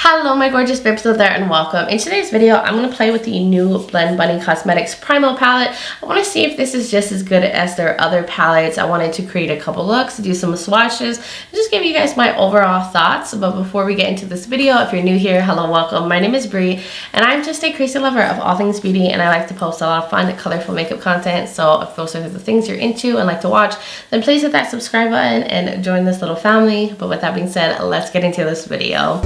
Hello my gorgeous babes out there and welcome. In today's video, I'm going to play with the new Blend Bunny Cosmetics Primal palette. I want to see if this is just as good as their other palettes. I wanted to create a couple looks, do some swatches, and just give you guys my overall thoughts. But before we get into this video, if you're new here, hello, welcome. My name is Bree and I'm just a crazy lover of all things beauty, and I like to post a lot of fun, colorful makeup content. So if those are the things you're into and like to watch, then please hit that subscribe button and join this little family. But with that being said, let's get into this video.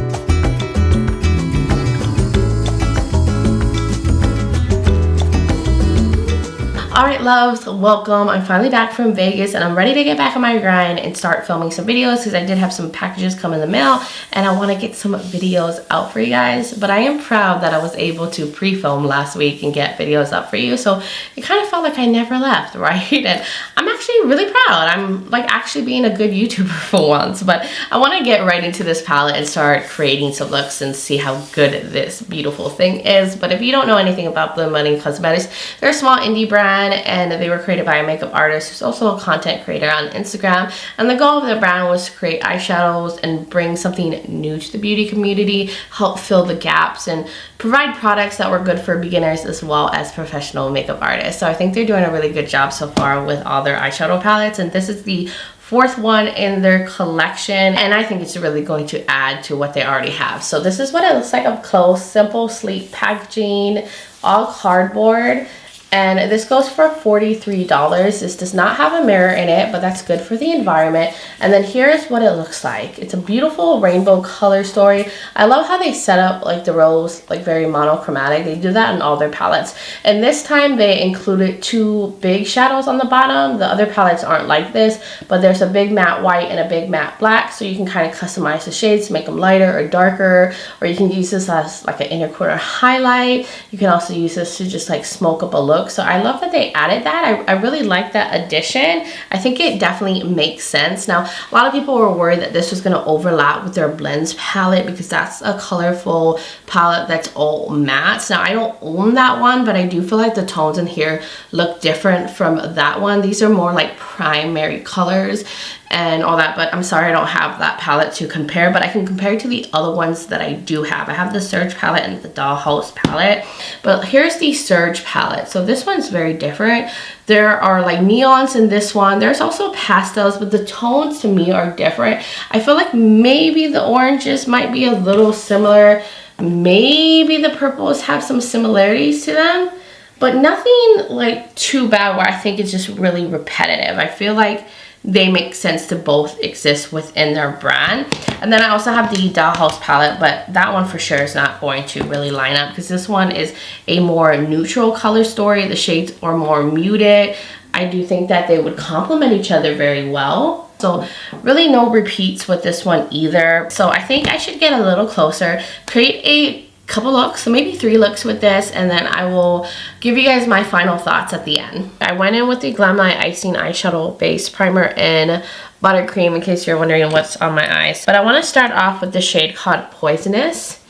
Alright loves, welcome. I'm finally back from Vegas and I'm ready to get back on my grind and start filming some videos because I did have some packages come in the mail and I want to get some videos out for you guys. But I am proud that I was able to pre-film last week and get videos up for you, so it kind of felt like I never left, right? And I'm actually really proud. I'm like actually being a good YouTuber for once. But I want to get right into this palette and start creating some looks and see how good this beautiful thing is. But if you don't know anything about Blend Bunny Cosmetics, they're a small indie brand and they were created by a makeup artist who's also a content creator on Instagram. And the goal of the brand was to create eyeshadows and bring something new to the beauty community, help fill the gaps, and provide products that were good for beginners as well as professional makeup artists. So I think they're doing a really good job so far with all their eyeshadow palettes, and this is the fourth one in their collection, and I think it's really going to add to what they already have. So this is what it looks like up close. Simple, sleek packaging, all cardboard. And this goes for $43. This does not have a mirror in it, but that's good for the environment. And then here's what it looks like. It's a beautiful rainbow color story. I love how they set up like the rose, like very monochromatic. They do that in all their palettes. And this time they included two big shadows on the bottom. The other palettes aren't like this, but there's a big matte white and a big matte black. So you can kind of customize the shades to make them lighter or darker, or you can use this as like an inner corner highlight. You can also use this to just like smoke up a look. So I love that they added that. I really like that addition. I think it definitely makes sense. Now, a lot of people were worried that this was going to overlap with their blends palette because that's a colorful palette that's all mattes. Now, I don't own that one, but I do feel like the tones in here look different from that one. These are more like primary colors and all that, but I'm sorry I don't have that palette to compare, but I can compare to the other ones that I do have. I have the Surge palette and the Dollhouse palette, but here's the Surge palette. So this one's very different. There are like neons in this one. There's also pastels, but the tones to me are different. I feel like maybe the oranges might be a little similar. Maybe the purples have some similarities to them, but nothing like too bad where I think it's just really repetitive. I feel like they make sense to both exist within their brand. And then I also have the Dollhouse palette, but that one for sure is not going to really line up because this one is a more neutral color story. The shades are more muted. I do think that they would complement each other very well. So really no repeats with this one either. So I think I should get a little closer, create a couple looks, so maybe 3 looks with this, and then I will give you guys my final thoughts at the end. I went in with the Glam Night Icing Eyeshadow Base Primer in Buttercream, in case you're wondering what's on my eyes. But I want to start off with the shade called Poisonous,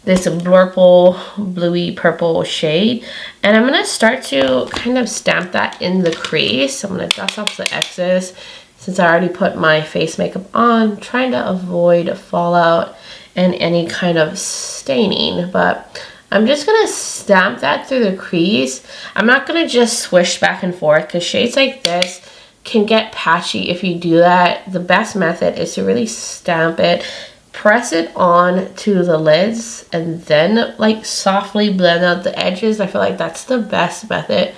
this blurple, bluey purple shade. And I'm going to start to kind of stamp that in the crease. I'm going to dust off the excess since I already put my face makeup on, trying to avoid fallout and any kind of staining. But I'm just gonna stamp that through the crease. I'm not gonna just swish back and forth because shades like this can get patchy if you do that. The best method is to really stamp it, press it on to the lids, and then like softly blend out the edges. I feel like that's the best method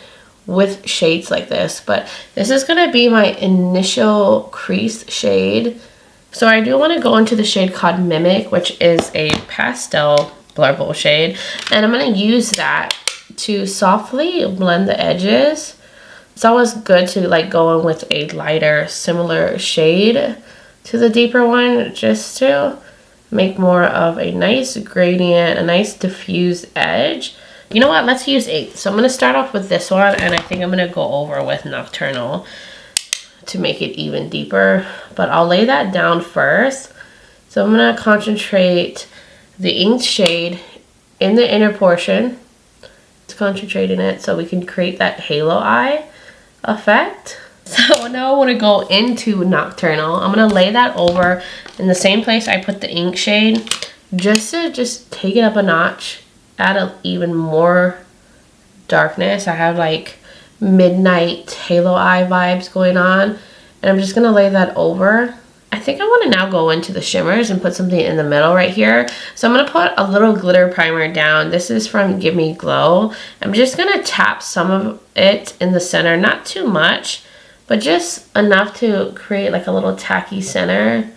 with shades like this. But this is gonna be my initial crease shade. So I do want to go into the shade called Mimic, which is a pastel blurple shade. And I'm going to use that to softly blend the edges. It's always good to like go in with a lighter, similar shade to the deeper one, just to make more of a nice gradient, a nice diffused edge. You know what? Let's use 8. So I'm going to start off with this one, and I think I'm going to go over with Nocturnal to make it even deeper, but I'll lay that down first. So I'm going to concentrate the inked shade in the inner portion. Let's concentrate in it so we can create that halo eye effect. So now I want to go into Nocturnal. I'm going to lay that over in the same place I put the ink shade, just to take it up a notch, add even more darkness. I have like midnight halo eye vibes going on, and I'm just gonna lay that over. I think I want to now go into the shimmers and put something in the middle right here. So I'm going to put a little glitter primer down. This is from Give Me Glow. I'm just going to tap some of it in the center, not too much, but just enough to create like a little tacky center.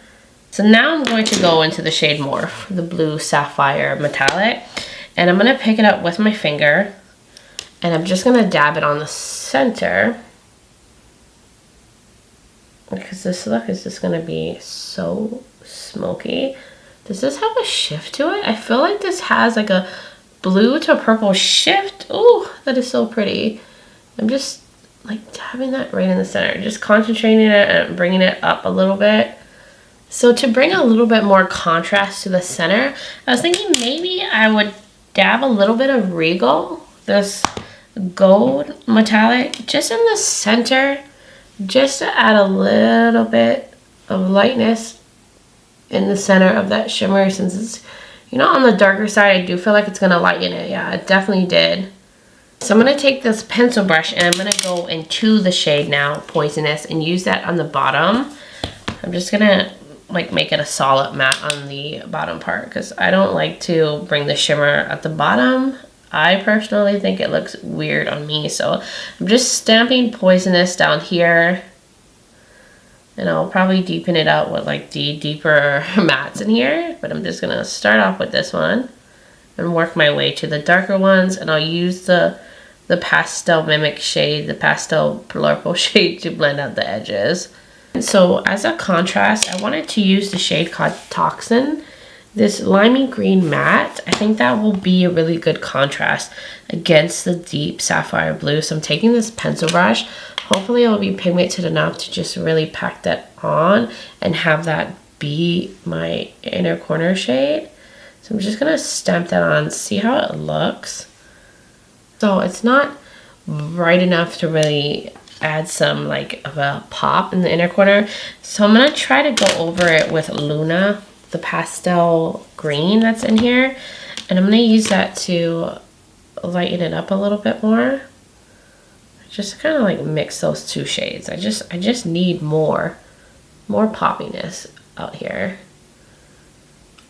So now I'm going to go into the shade Morph, the blue sapphire metallic, and I'm going to pick it up with my finger, and I'm just going to dab it on the center. Because this look is just going to be so smoky. Does this have a shift to it? I feel like this has like a blue to purple shift. Ooh, that is so pretty. I'm just like tapping that right in the center. Just concentrating it and bringing it up a little bit. So to bring a little bit more contrast to the center, I was thinking maybe I would dab a little bit of Regal, this gold metallic, just in the center. Just to add a little bit of lightness in the center of that shimmer, since it's, you know, on the darker side. I do feel like it's going to lighten it. Yeah, it definitely did. So I'm going to take this pencil brush and I'm going to go into the shade now, Poisonous, and use that on the bottom. I'm just going to like make it a solid matte on the bottom part, because I don't like to bring the shimmer at the bottom. I personally think it looks weird on me, so I'm just stamping Poisonous down here, and I'll probably deepen it out with like the deeper mattes in here, but I'm just gonna start off with this one and work my way to the darker ones, and I'll use the pastel mimic shade, the pastel purple shade, to blend out the edges. And so as a contrast, I wanted to use the shade called Toxin, this limey green matte. I think that will be a really good contrast against the deep sapphire blue. So I'm taking this pencil brush. Hopefully it will be pigmented enough to just really pack that on and have that be my inner corner shade. So I'm just gonna stamp that on, see how it looks. So it's not bright enough to really add some like of a pop in the inner corner. So I'm gonna try to go over it with Luna, the pastel green that's in here, and I'm going to use that to lighten it up a little bit more. Just kind of like mix those two shades. I just need more poppiness out here.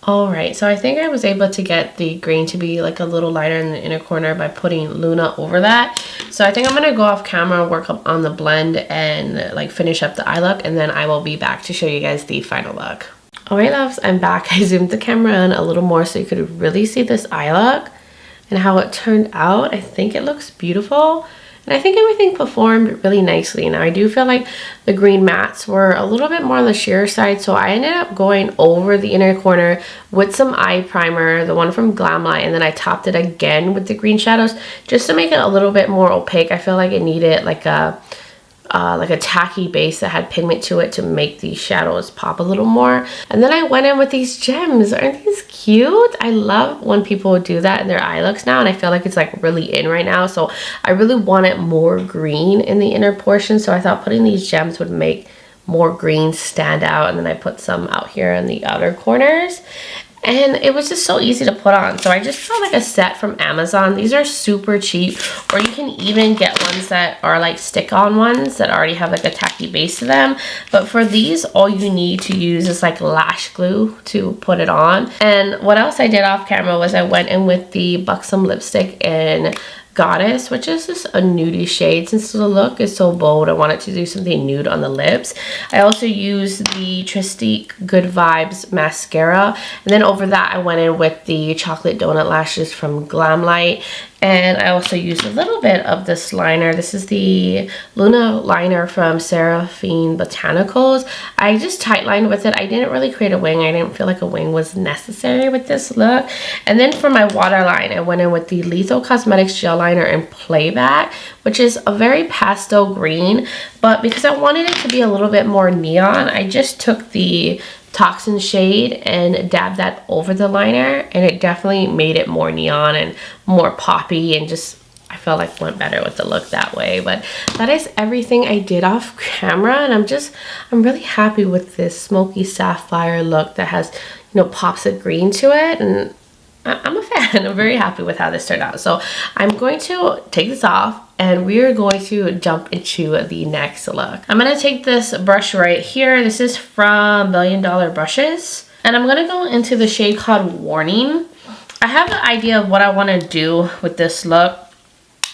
All right, so I think I was able to get the green to be like a little lighter in the inner corner by putting Luna over that. So I think I'm gonna go off camera, work up on the blend, and like finish up the eye look, and then I will be back to show you guys the final look. Alright loves, I'm back. I zoomed the camera in a little more so you could really see this eye look and how it turned out. I think it looks beautiful, and I think everything performed really nicely. Now I do feel like the green mattes were a little bit more on the sheer side, so I ended up going over the inner corner with some eye primer, the one from Glamlight, and then I topped it again with the green shadows just to make it a little bit more opaque. I feel like it needed like a tacky base that had pigment to it to make these shadows pop a little more. And then I went in with these gems. Aren't these cute? I love when people do that in their eye looks now, and I feel like it's like really in right now. So I really wanted more green in the inner portion, so I thought putting these gems would make more green stand out. And then I put some out here in the outer corners, and it was just so easy to put on. So I just found like a set from Amazon. These are super cheap, or you can even get ones that are like stick-on ones that already have like a tacky base to them. But for these, all you need to use is like lash glue to put it on. And what else I did off camera was I went in with the Buxom lipstick in Goddess, which is just a nudie shade. Since the look is so bold, I wanted to do something nude on the lips. I also used the Tristique Good Vibes mascara, and then over that I went in with the chocolate donut lashes from Glamlight. And I also used a little bit of this liner. This is the Luna liner from Seraphine Botanicals. I just tight lined with it. I didn't really create a wing. I didn't feel like a wing was necessary with this look. And then for my waterline, I went in with the Lethal Cosmetics gel liner in Playback, which is a very pastel green. But because I wanted it to be a little bit more neon, I just took the Toxin shade and dab that over the liner, and it definitely made it more neon and more poppy, and just I felt like went better with the look that way. But that is everything I did off camera, and I'm really happy with this smoky sapphire look that has, you you know, pops of green to it, and I'm a fan. I'm very happy with how this turned out. So I'm going to take this off and we are going to jump into the next look. I'm going to take this brush right here. This is from $1 Million Brushes. And I'm going to go into the shade called Warning. I have an idea of what I want to do with this look.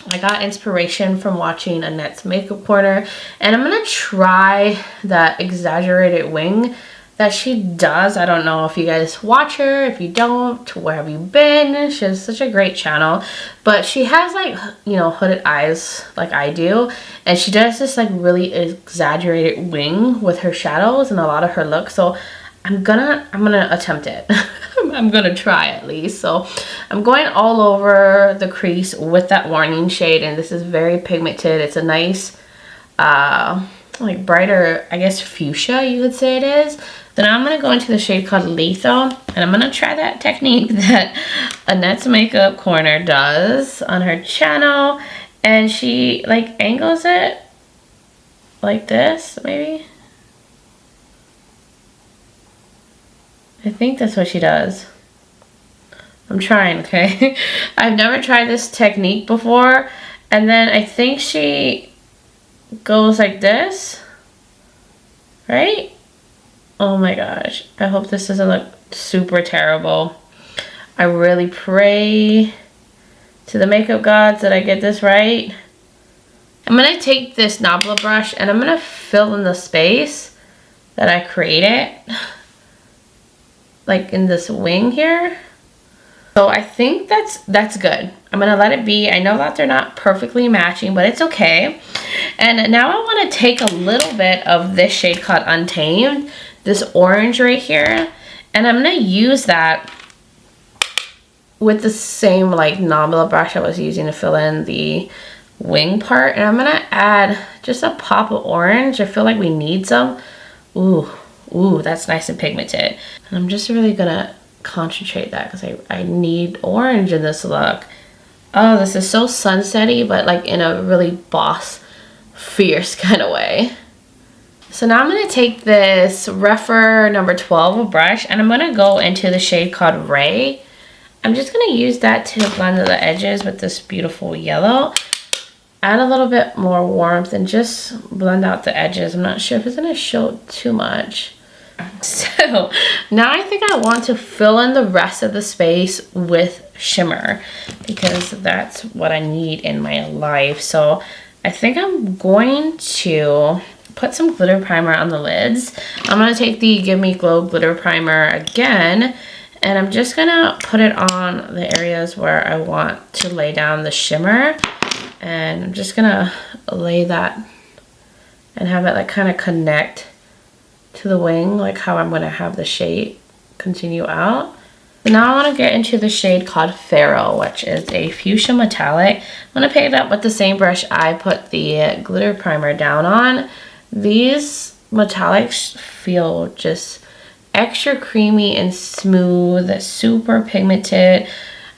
I got inspiration from watching Annette's Makeup Corner. And I'm going to try that exaggerated wing that she does. I don't know if you guys watch her. If you don't, where have you been? She has such a great channel, but she has like, you know, hooded eyes like I do, and she does this like really exaggerated wing with her shadows and a lot of her looks. So I'm gonna attempt it. I'm gonna try at least. So I'm going all over the crease with that Warning shade, and this is very pigmented. It's a nice like brighter, I guess, fuchsia you could say it is. Then I'm going to go into the shade called Lethal, and I'm going to try that technique that Annette's Makeup Corner does on her channel, and she like angles it like this, maybe. I think that's what she does. I'm trying, okay? I've never tried this technique before, and then I think she goes like this, right? Oh my gosh, I hope this doesn't look super terrible. I really pray to the makeup gods that I get this right. I'm going to take this Nabla brush and I'm going to fill in the space that I created, like in this wing here. So I think that's good. I'm going to let it be. I know that they're not perfectly matching, but it's okay. And now I want to take a little bit of this shade called Untamed, this orange right here, and I'm going to use that with the same like Nabla brush I was using to fill in the wing part, and I'm going to add just a pop of orange. I feel like we need some. Ooh, that's nice and pigmented. And I'm just really going to concentrate that because I need orange in this look. Oh, this is so sunsetty, but like in a really boss, fierce kind of way. So now I'm going to take this Rephr number 12 brush and I'm going to go into the shade called Ray. I'm just going to use that to blend the edges with this beautiful yellow. Add a little bit more warmth and just blend out the edges. I'm not sure if it's going to show too much. So now I think I want to fill in the rest of the space with shimmer because that's what I need in my life. So I think I'm going to put some glitter primer on the lids. I'm going to take the Give Me Glow glitter primer again, and I'm just going to put it on the areas where I want to lay down the shimmer. And I'm just going to lay that and have it like kind of connect to the wing, like how I'm going to have the shade continue out. Now I want to get into the shade called Pharaoh, which is a fuchsia metallic. I'm going to pick it up with the same brush I put the glitter primer down on. These metallics feel just extra creamy and smooth, super pigmented.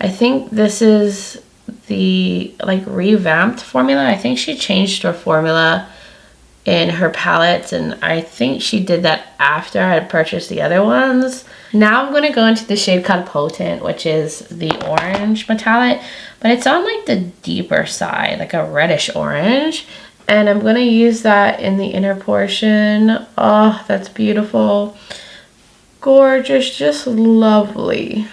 I think this is the like revamped formula. I think she changed her formula in her palettes, and I think she did that after I had purchased the other ones. Now I'm going to go into the shade called Potent, which is the orange metallic, but it's on like the deeper side, like a reddish orange. And I'm going to use that in the inner portion. Oh, that's beautiful. Gorgeous, just lovely.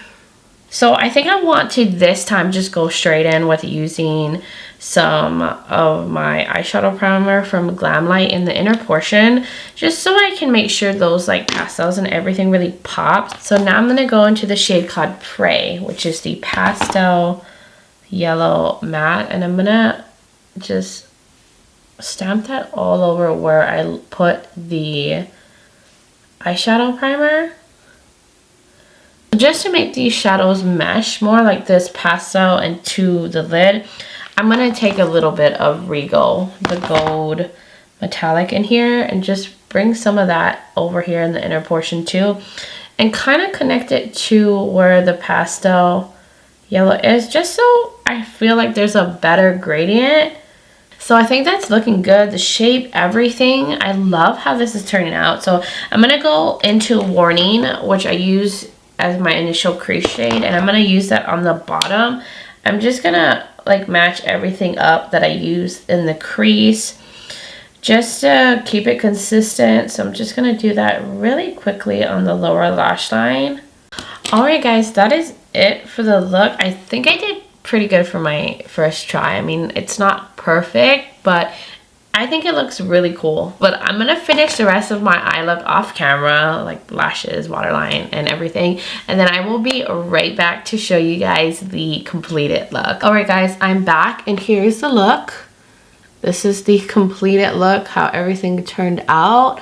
So I think I want to this time just go straight in with using some of my eyeshadow primer from Glamlight in the inner portion, just so I can make sure those like pastels and everything really pop. So now I'm going to go into the shade called Prey, which is the pastel yellow matte, and I'm going to just stamp that all over where I put the eyeshadow primer, just to make these shadows mesh more like this pastel into the lid. I'm going to take a little bit of Regal, the gold metallic in here, and just bring some of that over here in the inner portion too, and kind of connect it to where the pastel yellow is, just so I feel like there's a better gradient. So I think that's looking good. The shape, everything. I love how this is turning out. So I'm going to go into Warning, which I use as my initial crease shade, and I'm going to use that on the bottom. I'm just going to like match everything up that I use in the crease just to keep it consistent. So I'm just going to do that really quickly on the lower lash line. Alright guys, that is it for the look. I think I did pretty good for my first try. I mean, it's not perfect, but I think it looks really cool. But I'm gonna finish the rest of my eye look off camera, like lashes, waterline, and everything. And then I will be right back to show you guys the completed look. Alright guys, I'm back and here's the look. This is the completed look, how everything turned out.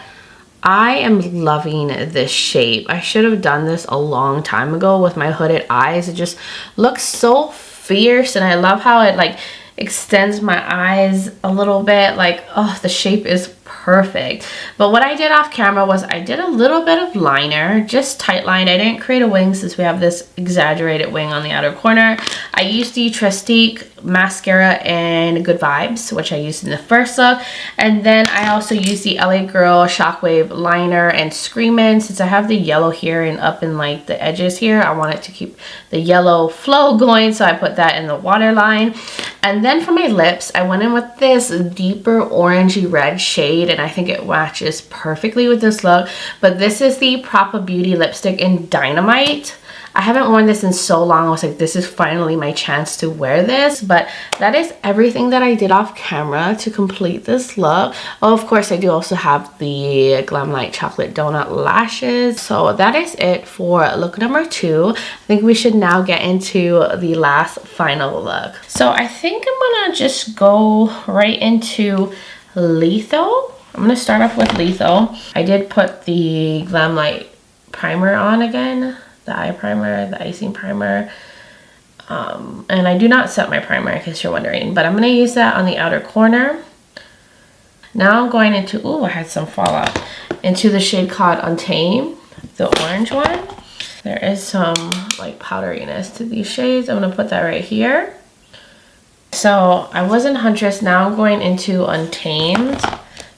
I am loving this shape. I should have done this a long time ago with my hooded eyes. It just looks so fierce, and I love how it like extends my eyes a little bit. Like, oh, the shape is perfect. But what I did off camera was I did a little bit of liner, just tight lined. I didn't create a wing since we have this exaggerated wing on the outer corner. I used the Trestique mascara and Good Vibes, which I used in the first look. And then I also used the LA Girl Shockwave liner and Screamin'. Since I have the yellow here and up in like the edges here, I wanted to keep the yellow flow going, so I put that in the waterline. And then for my lips, I went in with this deeper orangey red shade, and I think it matches perfectly with this look. But this is the Propa Beauty lipstick in Dynamite. I haven't worn this in so long. I was like, this is finally my chance to wear this. But that is everything that I did off camera to complete this look. Oh, of course, I do also have the Glamlite Chocolate Donut lashes. So that is it for look number 2. I think we should now get into the last final look. So I think I'm gonna just go right into Lethal. I'm gonna start off with Lethal. I did put the Glamlite primer on again. The eye primer, the icing primer, and I do not set my primer in case you're wondering, but I'm going to use that on the outer corner. Now I'm going into, ooh, I had some fallout, into the shade called Untamed, the orange one. There is some like powderiness to these shades. I'm going to put that right here. So I was in Huntress, now I'm going into Untamed,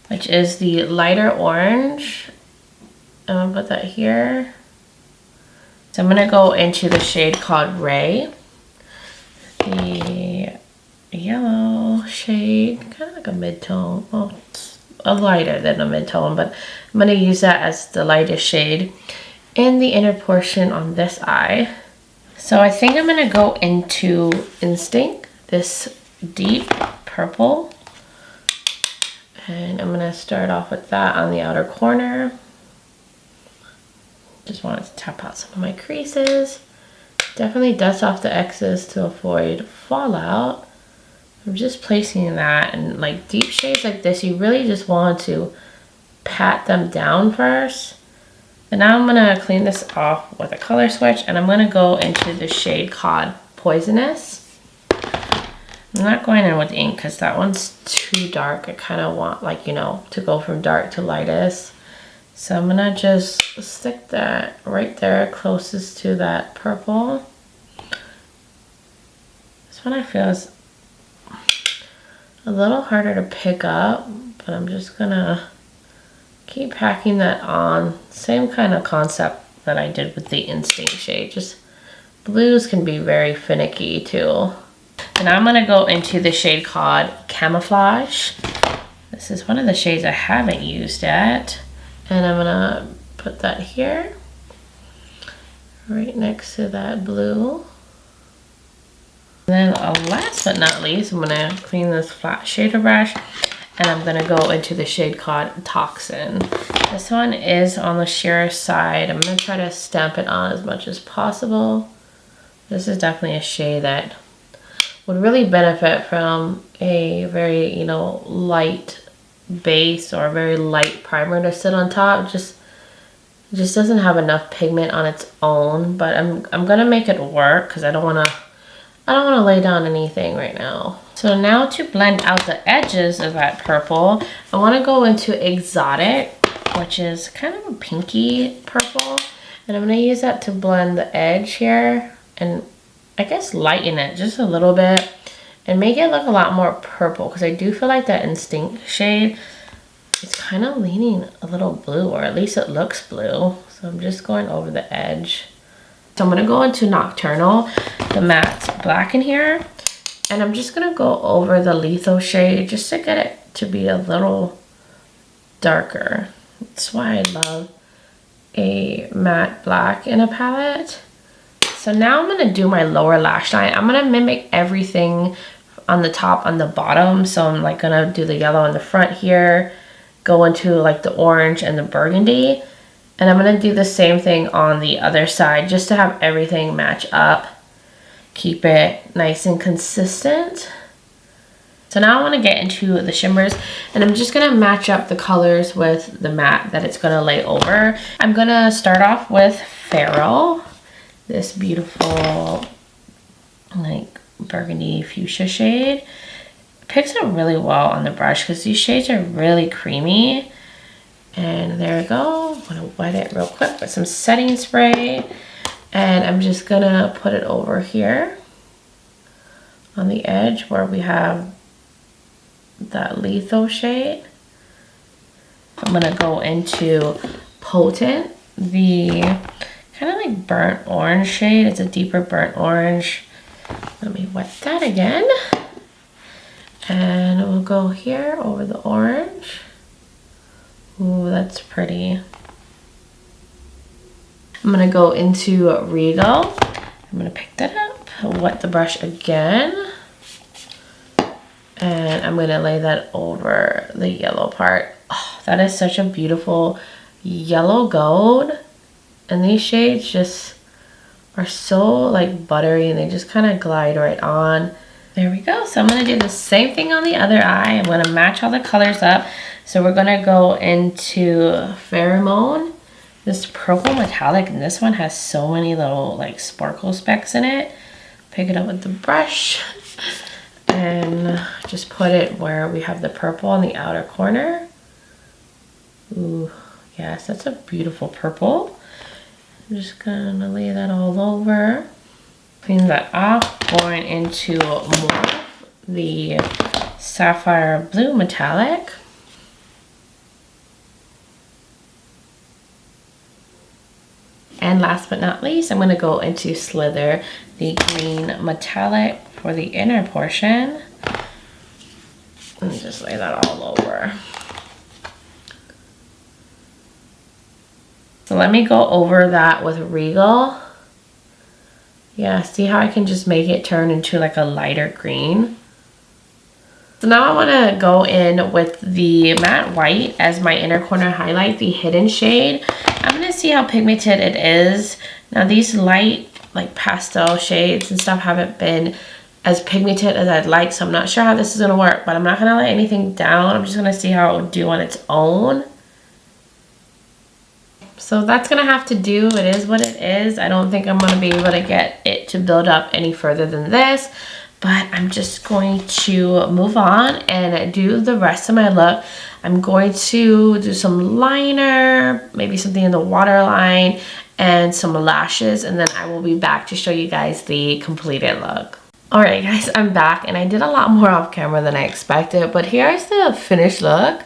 which is the lighter orange. I'm going to put that here. So I'm going to go into the shade called Ray, the yellow shade, kind of like a mid-tone, well, it's a lighter than a mid-tone, but I'm going to use that as the lightest shade in the inner portion on this eye. So I think I'm going to go into Instinct, this deep purple, and I'm going to start off with that on the outer corner. Just wanted to tap out some of my creases. Definitely dust off the excess to avoid fallout. I'm just placing that, and like deep shades like this, you really just want to pat them down first. And now I'm gonna clean this off with a color switch, and I'm gonna go into the shade called Poisonous. I'm not going in with ink because that one's too dark. I kind of want, like, you know, to go from dark to lightest. So I'm gonna just stick that right there closest to that purple. This one I feel is a little harder to pick up, but I'm just gonna keep packing that on. Same kind of concept that I did with the Instinct shade. Just blues can be very finicky too. And I'm gonna go into the shade called Camouflage. This is one of the shades I haven't used yet. And I'm gonna put that here, right next to that blue. And then last but not least, I'm gonna clean this flat shader brush, and I'm gonna go into the shade called Toxin. This one is on the sheer side. I'm gonna try to stamp it on as much as possible. This is definitely a shade that would really benefit from a very, you know, light base or a very light primer to sit on top. It just doesn't have enough pigment on its own, but I'm gonna make it work because I don't want to lay down anything right now. So now to blend out the edges of that purple, I want to go into Exotic, which is kind of a pinky purple, and I'm going to use that to blend the edge here and I guess lighten it just a little bit and make it look a lot more purple, because I do feel like that Instinct shade is kind of leaning a little blue, or at least it looks blue. So I'm just going over the edge So I'm gonna go into Nocturnal, the matte black in here. And I'm just gonna go over the Lethal shade just to get it to be a little darker. That's why I love a matte black in a palette. So now I'm gonna do my lower lash line. I'm gonna mimic everything on the top, on the bottom. So I'm like gonna do the yellow in the front here, go into like the orange and the burgundy. And I'm gonna do the same thing on the other side just to have everything match up. Keep it nice and consistent. So now I want to get into the shimmers, and I'm just going to match up the colors with the matte that it's going to lay over. I'm going to start off with Feral, this beautiful like burgundy fuchsia shade. It picks up really well on the brush because these shades are really creamy. And there we go. I'm going to wet it real quick with some setting spray. And I'm just going to put it over here on the edge where we have that Lethal shade. I'm going to go into Potent, the kind of like burnt orange shade. It's a deeper burnt orange. Let me wet that again. And we'll go here over the orange. Ooh, that's pretty. I'm gonna go into Regal. I'm gonna pick that up, wet the brush again. And I'm gonna lay that over the yellow part. Oh, that is such a beautiful yellow gold. And these shades just are so like buttery, and they just kind of glide right on. There we go. So I'm gonna do the same thing on the other eye. I'm gonna match all the colors up. So we're gonna go into Pheromone, this purple metallic, and this one has so many little like sparkle specks in it. Pick it up with the brush and just put it where we have the purple in the outer corner. Ooh, yes, that's a beautiful purple. I'm just gonna lay that all over. Clean that off, going into more the Sapphire Blue Metallic. And last but not least, I'm going to go into Slither, the green metallic for the inner portion. And just lay that all over. So let me go over that with Regal. Yeah, see how I can just make it turn into like a lighter green? So now I want to go in with the matte white as my inner corner highlight, the hidden shade. I'm going to see how pigmented it is. Now these light like pastel shades and stuff haven't been as pigmented as I'd like, so I'm not sure how this is going to work, but I'm not going to lay anything down. I'm just going to see how it will do on its own. So that's going to have to do. It is what it is. I don't think I'm going to be able to get it to build up any further than this. But I'm just going to move on and do the rest of my look. I'm going to do some liner, maybe something in the waterline, and some lashes. And then I will be back to show you guys the completed look. Alright guys, I'm back, and I did a lot more off camera than I expected. But here's the finished look.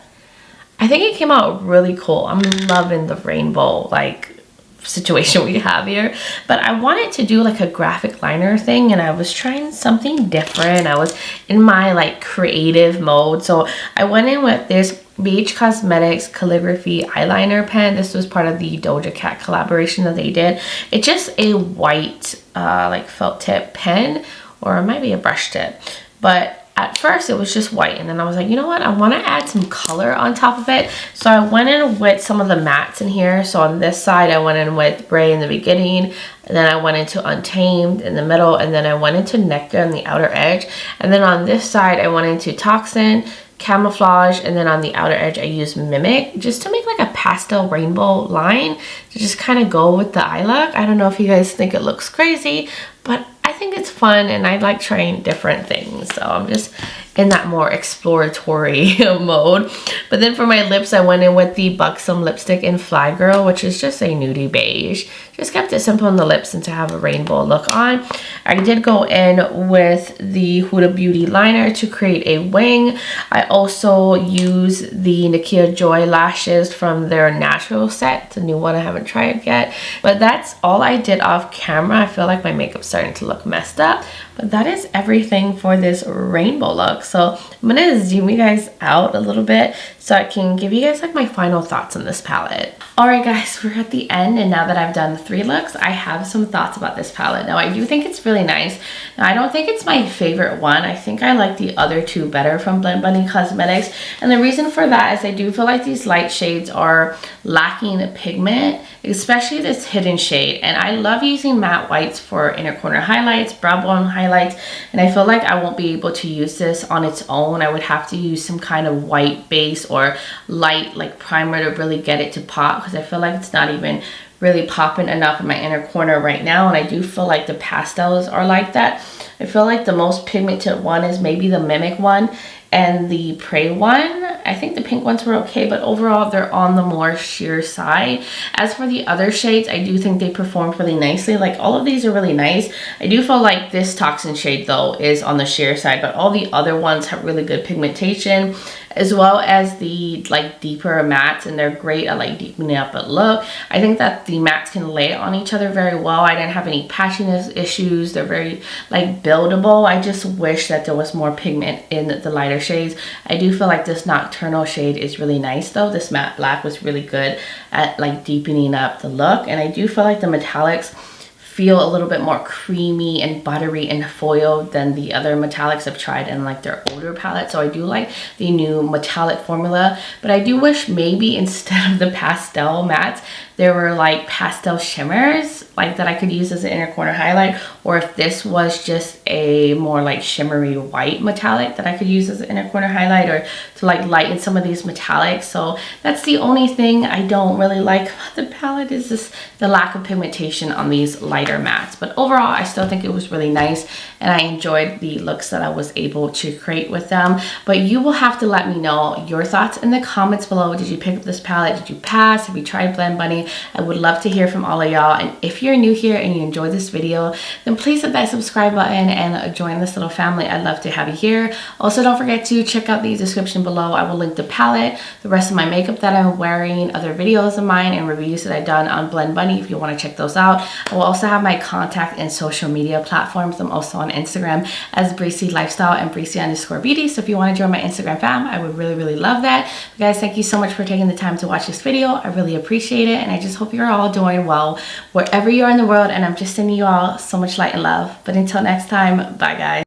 I think it came out really cool. I'm loving the rainbow like situation we have here, but I wanted to do like a graphic liner thing, and I was trying something different. I was in my like creative mode, so I went in with this BH Cosmetics calligraphy eyeliner pen. This was part of the Doja Cat collaboration that they did. It's just a white like felt tip pen, or it might be a brush tip, but at first it was just white, and then I was like, you know what, I want to add some color on top of it. So I went in with some of the mattes in here. So on this side I went in with Bray in the beginning, and then I went into Untamed in the middle, and then I went into Nectar on the outer edge, and then on this side I went into Toxin, Camouflage, and then on the outer edge I used Mimic, just to make like a pastel rainbow line to just kind of go with the eye look. I don't know if you guys think it looks crazy, but I think it's fun and I like trying different things. So I'm just in that more exploratory mode. But then for my lips, I went in with the Buxom lipstick in Fly Girl, which is just a nudie beige. Just kept it simple on the lips since I have a rainbow look on. I did go in with the Huda Beauty liner to create a wing. I also use the Nakia Joy lashes from their natural set, the new one I haven't tried yet. But that's all I did off camera. I feel like my makeup's starting to look messed up. But that is everything for this rainbow look. So I'm gonna zoom you guys out a little bit so I can give you guys like my final thoughts on this palette. Alright guys, we're at the end, and now that I've done the 3 looks, I have some thoughts about this palette. Now I do think it's really nice. Now I don't think it's my favorite one. I think I like the other 2 better from Blend Bunny Cosmetics. And the reason for that is I do feel like these light shades are lacking pigment, especially this hidden shade. And I love using matte whites for inner corner highlights, brow bone highlights, and I feel like I won't be able to use this on its own. I would have to use some kind of white base or light like primer to really get it to pop, because I feel like it's not even really popping enough in my inner corner right now. And I do feel like the pastels are like that. I feel like the most pigmented one is maybe the Mimic one and the Prey one. I think the pink ones were okay, but overall they're on the more sheer side. As for the other shades, I do think they performed really nicely. Like all of these are really nice. I do feel like this Toxin shade though is on the sheer side, but all the other ones have really good pigmentation, as well as the like deeper mattes, and they're great at like deepening up a look. I think that the mattes can lay on each other very well. I didn't have any patchiness issues. They're very like buildable. I just wish that there was more pigment in the lighter shades. I do feel like this Nocturnal shade is really nice though. This matte black was really good at like deepening up the look, and I do feel like the metallics feel a little bit more creamy and buttery and foil than the other metallics I've tried in like their older palette. So I do like the new metallic formula, but I do wish maybe instead of the pastel mattes, there were like pastel shimmers like that I could use as an inner corner highlight, or if this was just a more like shimmery white metallic that I could use as an inner corner highlight, or to like lighten some of these metallics. So that's the only thing I don't really like about the palette, is just the lack of pigmentation on these lighter mattes. But overall, I still think it was really nice, and I enjoyed the looks that I was able to create with them. But you will have to let me know your thoughts in the comments below. Did you pick up this palette? Did you pass? Have you tried Blend Bunny? I would love to hear from all of y'all. And if you're new here and you enjoyed this video, then please hit that subscribe button and join this little family. I'd love to have you here. Also, don't forget to check out the description below. I will link the palette, the rest of my makeup that I'm wearing, other videos of mine, and reviews that I've done on Blend Bunny if you want to check those out. I will also have my contact and social media platforms. I'm also on Instagram as Breezy Lifestyle and Breezy_Beauty. So if you want to join my Instagram fam, I would really love that. But guys, thank you so much for taking the time to watch this video. I really appreciate it, and I just hope you're all doing well wherever you are in the world, and I'm just sending you all so much light and love. But until next time, bye guys.